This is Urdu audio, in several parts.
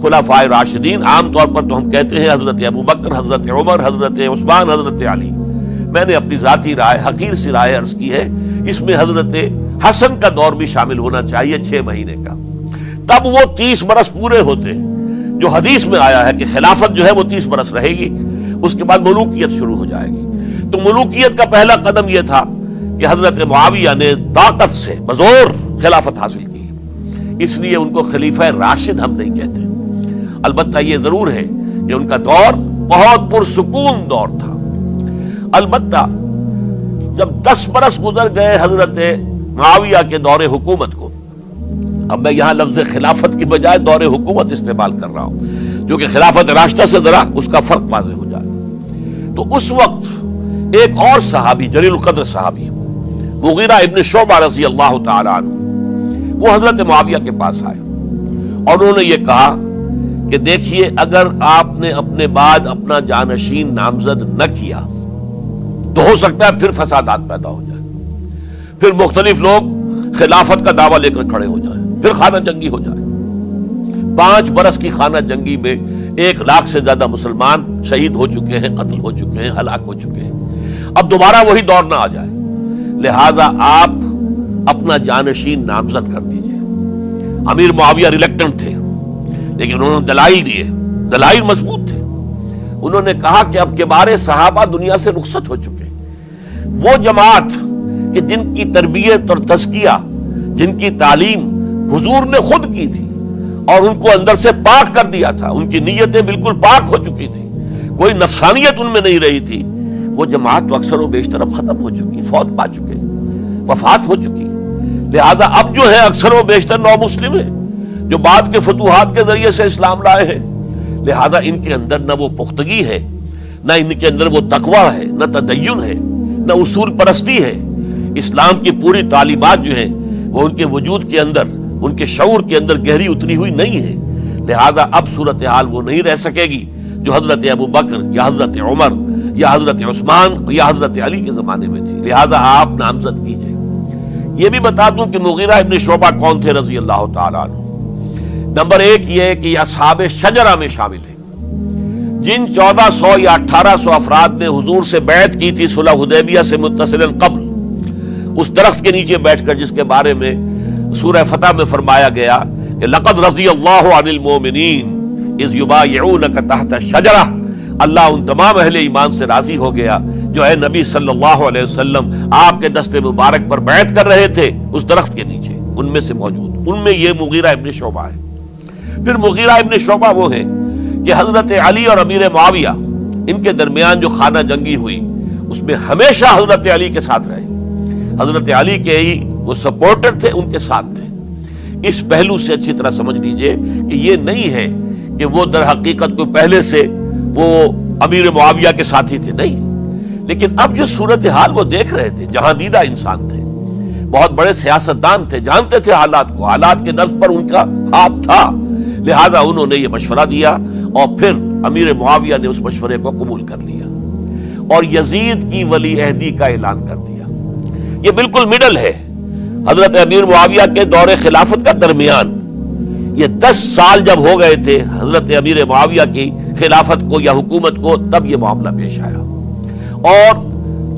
خلفائے راشدین عام طور پر تو ہم کہتے ہیں حضرت ابو بکر، حضرت عمر، حضرت عثمان، حضرت علی. میں نے اپنی ذاتی رائے، حقیر سی رائے عرض کی ہے، اس میں حضرت حسن کا دور بھی شامل ہونا چاہیے 6 مہینے کا. تب وہ 30 برس پورے ہوتے ہیں جو حدیث میں آیا ہے کہ خلافت جو ہے وہ 30 برس رہے گی، اس کے بعد ملوکیت شروع ہو جائے گی. تو ملوکیت کا پہلا قدم یہ تھا کہ حضرت معاویہ نے طاقت سے بزور خلافت حاصل کی، اس لیے ان کو خلیفہ راشد ہم نہیں کہتے. البتہ یہ ضرور ہے کہ ان کا دور بہت پرسکون دور تھا. البتہ جب 10 برس گزر گئے حضرت معاویہ کے دور حکومت کو، اب میں یہاں لفظ خلافت کی بجائے دور حکومت استعمال کر رہا ہوں جو کہ خلافت راشدہ سے ذرا اس کا فرق واضح ہو جائے. تو اس وقت ایک اور صحابی، جلیل القدر صحابی مغیرہ ابن شعبہ رضی اللہ تعالی عنہ، وہ حضرت معاویہ کے پاس آئے اور انہوں نے یہ کہا کہ دیکھیے، اگر آپ نے اپنے بعد اپنا جانشین نامزد نہ کیا تو ہو سکتا ہے پھر فسادات پیدا ہو جائے، پھر مختلف لوگ خلافت کا دعویٰ لے کر کھڑے ہو جائیں، پھر خانہ جنگی ہو جائے. 5 برس کی خانہ جنگی میں 1 لاکھ سے زیادہ مسلمان شہید ہو چکے ہیں، قتل ہو چکے ہیں، ہلاک ہو چکے ہیں. اب دوبارہ وہی دور نہ آ جائے، لہذا آپ اپنا جانشین نامزد کر دیجئے. امیر معاویہ ریلیکٹنٹ تھے، لیکن انہوں نے دلائل دیے، دلائل مضبوط تھے. انہوں نے کہا کہ اب کبار صحابہ دنیا سے رخصت ہو چکے، وہ جماعت کہ جن کی تربیت اور تزکیہ، جن کی تعلیم حضور نے خود کی تھی اور ان کو اندر سے پاک کر دیا تھا، ان کی نیتیں بالکل پاک ہو چکی تھی، کوئی نفسانیت ان میں نہیں رہی تھی، وہ جماعت تو اکثر و بیشتر اب ختم ہو چکی، فوت پا چکے، وفات ہو چکی. لہذا اب جو ہے اکثر و بیشتر نو مسلم ہیں جو بعد کے فتوحات کے ذریعے سے اسلام لائے ہیں. لہذا ان کے اندر نہ وہ پختگی ہے، نہ ان کے اندر وہ تقوی ہے، نہ تدین ہے، نہ اصول پرستی ہے. اسلام کی پوری تعلیمات جو ہیں وہ ان کے وجود کے اندر، ان کے شعور کے اندر گہری اتری ہوئی نہیں ہے. لہذا اب صورتحال وہ نہیں رہ سکے گی جو حضرت ابو بکر یا حضرت عمر یا حضرت عثمان یا حضرت علی کے زمانے میں تھی. لہذا آپ نامزد کیجئے. یہ بھی بتا دوں کہ مغیرہ ابن شعبہ کون تھے رضی اللہ تعالیٰ عنہ. نمبر 1 یہ کہ یہ اصحاب شجرہ میں شامل ہیں، جن 1400 یا 1800 افراد نے حضور سے بیعت کی تھی صلح حدیبیہ سے متصلا قبل، اس درخت کے نیچے بیٹھ کر جس کے بارے میں سورہ فتح میں فرمایا گیا کہ لقد رضی اللہ عن المؤمنین اذ یبایعونک تحت الشجرہ. اللہ ان تمام اہل ایمان سے راضی ہو گیا جو اے نبی صلی اللہ علیہ وسلم آپ کے دست مبارک پر بیعت کر رہے تھے اس درخت کے نیچے، ان میں سے موجود، ان میں یہ مغیرہ ابن شعبہ ہے. پھر مغیرہ ابن شعبہ وہ ہے کہ حضرت علی اور امیر معاویہ ان کے درمیان جو خانہ جنگی ہوئی اس میں ہمیشہ حضرت علی کے ساتھ رہے، حضرت علی کے ہی وہ سپورٹر تھے، ان کے ساتھ تھے. اس پہلو سے اچھی طرح سمجھ لیجئے کہ یہ نہیں ہے کہ وہ در حقیقت کو پہلے سے وہ امیر معاویہ کے ساتھی تھے، نہیں. لیکن اب جو صورتحال وہ دیکھ رہے تھے، جہاں دیدہ انسان تھے، بہت بڑے سیاستدان تھے، جانتے تھے حالات کو، حالات کے نفس پر ان کا ہاتھ تھا. لہذا انہوں نے یہ مشورہ دیا اور پھر امیر معاویہ نے اس مشورے کو قبول کر لیا اور یزید کی ولی عہدی کا اعلان کر دیا. یہ بالکل مڈل ہے حضرت امیر معاویہ کے دور خلافت کا درمیان. یہ 10 سال جب ہو گئے تھے حضرت امیر معاویہ کی خلافت کو یا حکومت کو، تب یہ معاملہ پیش آیا اور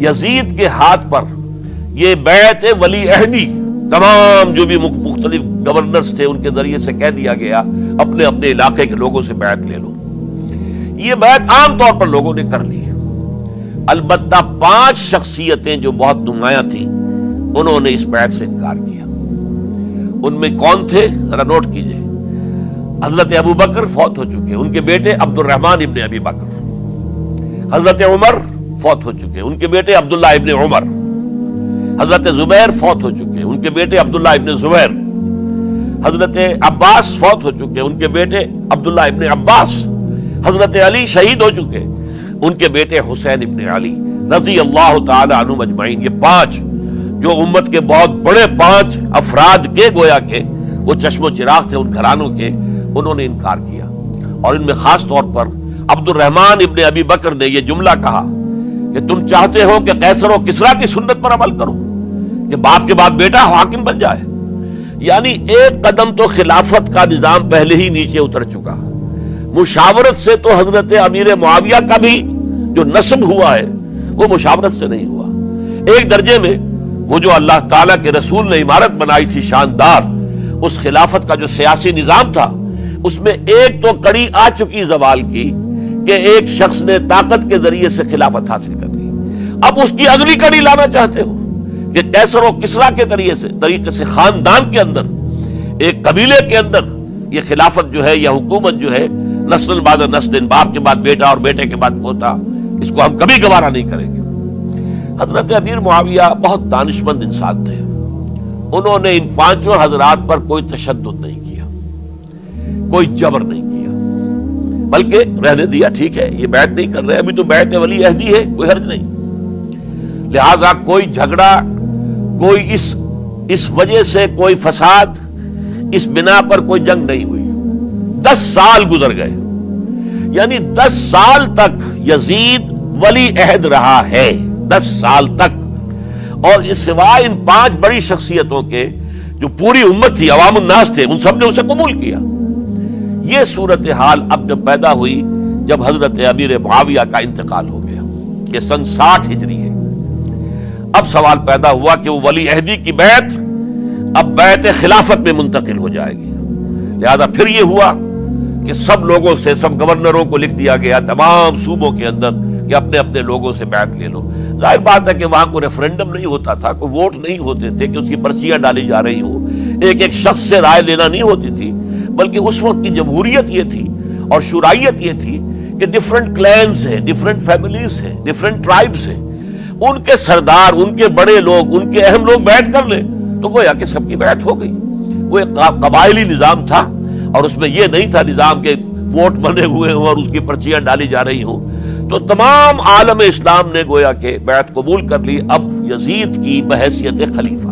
یزید کے ہاتھ پر یہ بیعت ولی عہدی تمام جو بھی مختلف گورنرز تھے ان کے ذریعے سے کہہ دیا گیا اپنے اپنے علاقے کے لوگوں سے بیعت لے لو. یہ بیعت عام طور پر لوگوں نے کر لی. البتہ 5 شخصیتیں جو بہت نمایاں تھیں انہوں نے اس بیعت سے انکار کیا. ان میں کون تھے ذرا نوٹ کیجئے. حضرت ابو بکر فوت ہو چکے، ان کے بیٹے عبد الرحمن ابن ابی بکر. حضرت عمر فوت ہو چکے، ان کے بیٹے عبداللہ ابن عمر. حضرت زبیر فوت ہو چکے، ان کے بیٹے عبداللہ ابن زبیر. حضرت عباس فوت ہو چکے، ان کے بیٹے عبداللہ ابن عباس. حضرت علی شہید ہو چکے، ان کے بیٹے حسین ابن علی رضی اللہ تعالی عنہم اجمعین. یہ 5 جو امت کے بہت بڑے 5 افراد کے گویا کے وہ چشم و چراغ تھے ان گھرانوں کے، انہوں نے انکار کیا. اور ان میں خاص طور پر عبد الرحمن ابن ابی بکر نے یہ جملہ کہا کہ تم چاہتے ہو کہ قیصر و کسریٰ کی سنت پر عمل کرو کہ باپ کے بعد بیٹا حاکم بن جائے. یعنی ایک قدم تو خلافت کا نظام پہلے ہی نیچے اتر چکا. مشاورت سے تو حضرت امیر معاویہ کا بھی جو نسب ہوا ہے وہ مشاورت سے نہیں ہوا. ایک درجے میں وہ جو اللہ تعالیٰ کے رسول نے عمارت بنائی تھی شاندار، اس خلافت کا جو سیاسی نظام تھا، اس میں ایک تو کڑی آ چکی زوال کی کہ ایک شخص نے طاقت کے ذریعے سے خلافت حاصل کر لی. اب اس کی اگلی کڑی لانا چاہتے ہو کہ کیسر و کسریٰ کے طریقے سے خاندان کے اندر، ایک قبیلے کے اندر یہ خلافت جو ہے یا حکومت جو ہے نسل بعد نسل، باپ کے بعد بیٹا اور بیٹے کے بعد پوتا، اس کو ہم کبھی گوارا نہیں کریں گے. حضرت امیر معاویہ بہت دانشمند انسان تھے. انہوں نے ان پانچوں حضرات پر کوئی تشدد نہیں کیا، کوئی جبر نہیں کیا، بلکہ رہنے دیا. ٹھیک ہے، یہ بیعت نہیں کر رہے، ابھی تو بیعت ولی عہدی ہے، کوئی حرج نہیں. لہذا کوئی جھگڑا، کوئی اس وجہ سے کوئی فساد، اس بنا پر کوئی جنگ نہیں ہوئی. 10 سال گزر گئے، یعنی 10 سال تک یزید ولی عہد رہا ہے. 10 سال تک. اور اس سوائے ان 5 بڑی شخصیتوں کے جو پوری امت تھی، عوام الناس تھے، ان سب نے اسے قبول کیا. یہ صورتحال اب جب پیدا ہوئی جب حضرت امیر معاویہ کا انتقال ہو گیا، یہ سن 60 ہجری ہے. اب سوال پیدا ہوا کہ وہ ولی عہدی کی بیعت اب بیعت خلافت میں منتقل ہو جائے گی. لہذا پھر یہ ہوا کہ سب لوگوں سے، سب گورنروں کو لکھ دیا گیا تمام صوبوں کے اندر کہ اپنے اپنے لوگوں سے بیعت لے لو. ظاہر بات ہے کہ وہاں کوئی ریفرنڈم نہیں ہوتا تھا، کوئی ووٹ نہیں ہوتے تھے کہ اس کی پرچیاں ڈالی جا رہی ہوں، ایک ایک شخص سے رائے لینا نہیں ہوتی تھی، بلکہ اس وقت کی جمہوریت یہ تھی اور شورائیت یہ تھی کہ ڈفرنٹ کلینز ہیں، ڈفرنٹ فیملیز ہیں، ڈفرنٹ ٹرائبز ہیں، ان کے سردار، ان کے بڑے لوگ، ان کے اہم لوگ بیعت کر لیں تو گویا کہ سب کی بیعت ہو گئی. وہ ایک قبائلی نظام تھا اور اس میں یہ نہیں تھا نظام کے ووٹ بنے ہوئے ہوں اور اس کی پرچیاں ڈالی جا رہی ہوں. تو تمام عالم اسلام نے گویا کہ بیعت قبول کر لی اب یزید کی بحیثیت خلیفہ.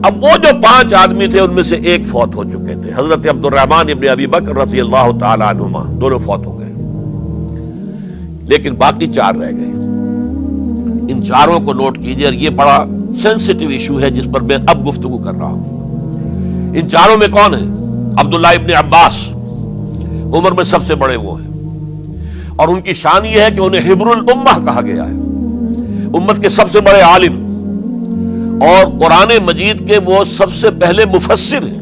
اب وہ جو 5 آدمی تھے ان میں سے ایک فوت ہو چکے تھے، حضرت عبد الرحمن ابن ابی بکر رضی اللہ تعالی عنہما، دونوں فوت ہو گئے، لیکن باقی 4 رہ گئے. ان 4 کو نوٹ کیجئے، اور یہ بڑا سینسٹیو ایشو ہے جس پر میں اب گفتگو کر رہا ہوں. ان 4 میں کون ہیں؟ عبداللہ ابن عباس، عمر میں سب سے بڑے وہ ہیں، اور ان کی شان یہ ہے کہ انہیں حبر الامہ کہا گیا ہے، امت کے سب سے بڑے عالم، اور قرآن مجید کے وہ سب سے پہلے مفسر ہیں.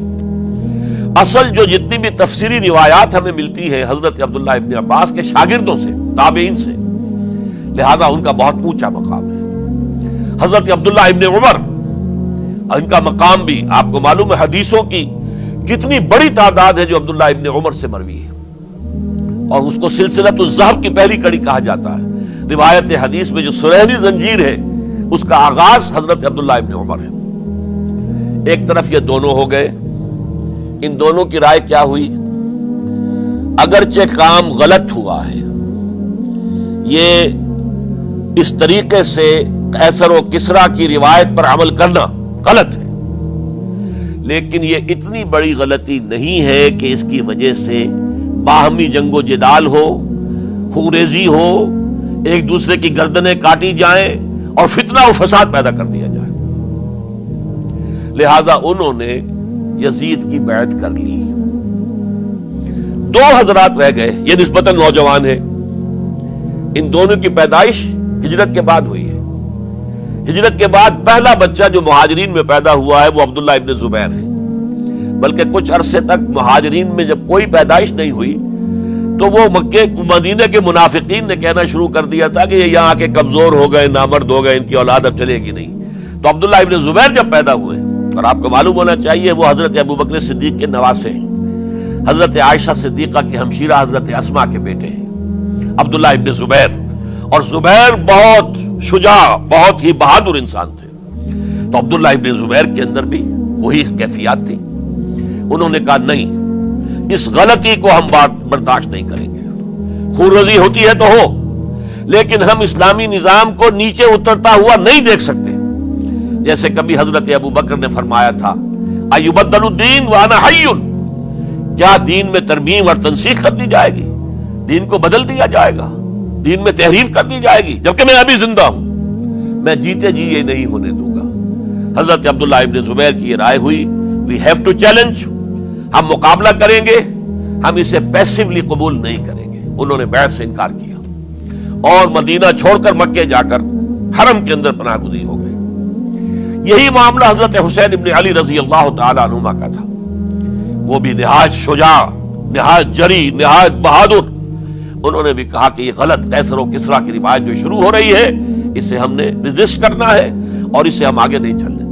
اصل جو جتنی بھی تفسیری روایات ہمیں ملتی ہیں حضرت عبداللہ ابن عباس کے شاگردوں سے، تابعین سے، لہذا ان کا بہت اونچا مقام ہے. حضرت عبداللہ ابن عمر، ان کا مقام بھی آپ کو معلوم ہے، حدیثوں کی کتنی بڑی تعداد ہے جو عبداللہ ابن عمر سے مروی ہے، اور اس کو سلسلۃ الذہب کی پہلی کڑی کہا جاتا ہے. روایت حدیث میں جو سرہنی زنجیر ہے اس کا آغاز حضرت عبداللہ ابن عمر ہے. ایک طرف یہ دونوں ہو گئے، ان دونوں کی رائے کیا ہوئی؟ اگرچہ کام غلط ہوا ہے، یہ اس طریقے سے قیصر و کسریٰ کی روایت پر عمل کرنا غلط ہے، لیکن یہ اتنی بڑی غلطی نہیں ہے کہ اس کی وجہ سے باہمی جنگ و جدال ہو، خوریزی ہو، ایک دوسرے کی گردنیں کاٹی جائیں اور فتنہ و فساد پیدا کر دیا جائے. لہذا انہوں نے یزید کی بیعت کر لی. 2 حضرات رہ گئے، یہ نسبتاً نوجوان ہیں. ان دونوں کی پیدائش ہجرت کے بعد ہوئی ہے. ہجرت کے بعد پہلا بچہ جو مہاجرین میں پیدا ہوا ہے وہ عبداللہ ابن زبیر ہے. بلکہ کچھ عرصے تک مہاجرین میں جب کوئی پیدائش نہیں ہوئی تو وہ مکے مدینہ کے منافقین نے کہنا شروع کر دیا تھا کہ یہ یہاں کے کمزور ہو گئے، نامرد ہو گئے، ان کی اولاد اب چلے گی نہیں. تو عبداللہ ابن زبیر جب پیدا ہوئے، اور آپ کو معلوم ہونا چاہیے وہ حضرت ابوبکر صدیق کے نواسے ہیں، حضرت عائشہ صدیقہ کی ہمشیرہ حضرت اسماء کے بیٹے ہیں عبداللہ ابن زبیر. اور زبیر بہت شجاع، بہت ہی بہادر انسان تھے. تو عبداللہ ابن زبیر کے اندر بھی وہی کیفیات تھی. انہوں نے کہا نہیں، اس غلطی کو ہم برداشت نہیں کریں گے. خورزی ہوتی ہے تو ہو، لیکن ہم اسلامی نظام کو نیچے اترتا ہوا نہیں دیکھ سکتے. جیسے کبھی حضرت ابو بکر نے فرمایا تھا ایبدل الدین وانا حی، کیا دین میں ترمیم اور تنسیخ کر دی جائے گی؟ دین کو بدل دیا جائے گا، دین میں تحریف کر دی جائے گی جبکہ میں ابھی زندہ ہوں؟ میں جیتے جی یہ نہیں ہونے دوں گا. حضرت عبداللہ ابن زبیر کی یہ رائے ہوئی، وی ہیو ٹو چیلنج، ہم مقابلہ کریں گے ہم اسے پیسیولی قبول نہیں کریں گے. انہوں نے بیعت سے انکار کیا اور مدینہ چھوڑ کر مکے جا کر حرم کے اندر پناہ گزین ہو گئے. یہی معاملہ حضرت حسین ابن علی رضی اللہ تعالی عنہما کا تھا. وہ بھی نہایت شجاع، نہایت جری، نہایت بہادر. انہوں نے بھی کہا کہ یہ غلط قیصر و کسریٰ کی روایت جو شروع ہو رہی ہے، اسے ہم نے رجسٹ کرنا ہے اور اسے ہم آگے نہیں چلنے.